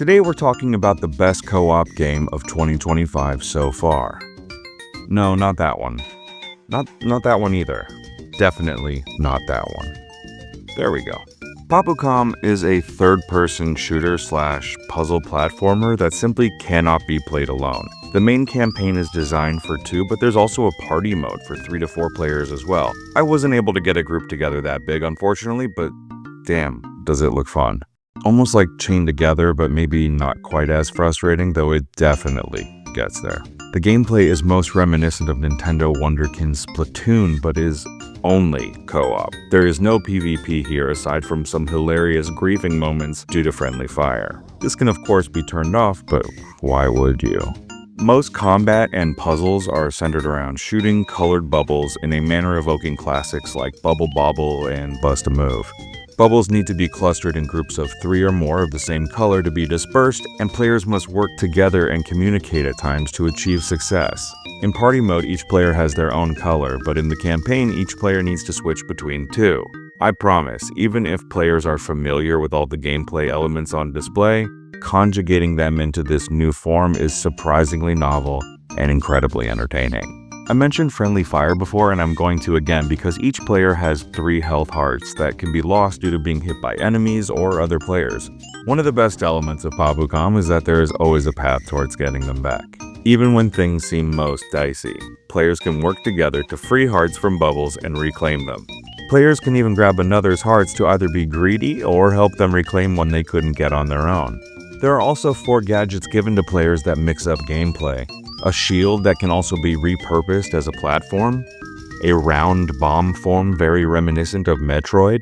Today we're talking about the best co-op game of 2025 so far. No, not that one. Not that one either. Definitely not that one. There we go. Popucom is a third-person shooter/puzzle platformer that simply cannot be played alone. The main campaign is designed for 2, but there's also a party mode for 3 to 4 players as well. I wasn't able to get a group together that big, unfortunately, but damn, does it look fun. Almost like chained together, but maybe not quite as frustrating, though it definitely gets there. The gameplay is most reminiscent of Nintendo Wonderkin's Splatoon, but is only co-op. There is no PvP here aside from some hilarious griefing moments due to friendly fire. This can of course be turned off, but why would you? Most combat and puzzles are centered around shooting colored bubbles in a manner evoking classics like Bubble Bobble and Bust a Move. Bubbles need to be clustered in groups of 3 or more of the same color to be dispersed, and players must work together and communicate at times to achieve success. In party mode, each player has their own color, but in the campaign, each player needs to switch between 2. I promise, even if players are familiar with all the gameplay elements on display, conjugating them into this new form is surprisingly novel and incredibly entertaining. I mentioned friendly fire before, and I'm going to again because each player has 3 health hearts that can be lost due to being hit by enemies or other players. One of the best elements of Popucom is that there is always a path towards getting them back. Even when things seem most dicey, players can work together to free hearts from bubbles and reclaim them. Players can even grab another's hearts to either be greedy or help them reclaim one they couldn't get on their own. There are also 4 gadgets given to players that mix up gameplay. A shield that can also be repurposed as a platform, a round bomb form very reminiscent of Metroid,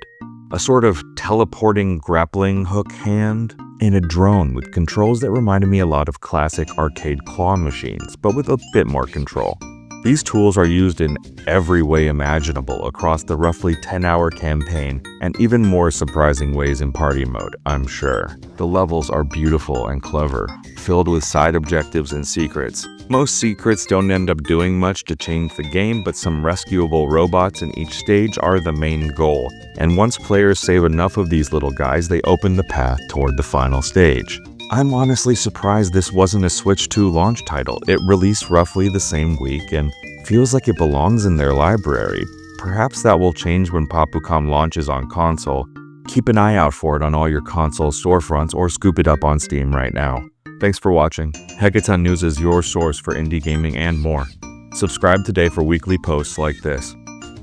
a sort of teleporting grappling hook hand, and a drone with controls that reminded me a lot of classic arcade claw machines, but with a bit more control. These tools are used in every way imaginable across the roughly 10-hour campaign, and even more surprising ways in party mode, I'm sure. The levels are beautiful and clever, filled with side objectives and secrets. Most secrets don't end up doing much to change the game, but some rescuable robots in each stage are the main goal, and once players save enough of these little guys, they open the path toward the final stage. I'm honestly surprised this wasn't a Switch 2 launch title. It released roughly the same week and feels like it belongs in their library. Perhaps that will change when Popucom launches on console. Keep an eye out for it on all your console storefronts or scoop it up on Steam right now. Thanks for watching. Hackathon News is your source for indie gaming and more. Subscribe today for weekly posts like this.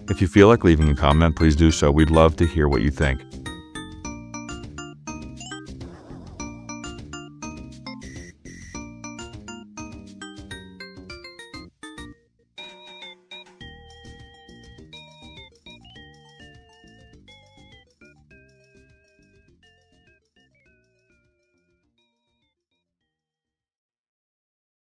If you feel like leaving a comment, please do so. We'd love to hear what you think.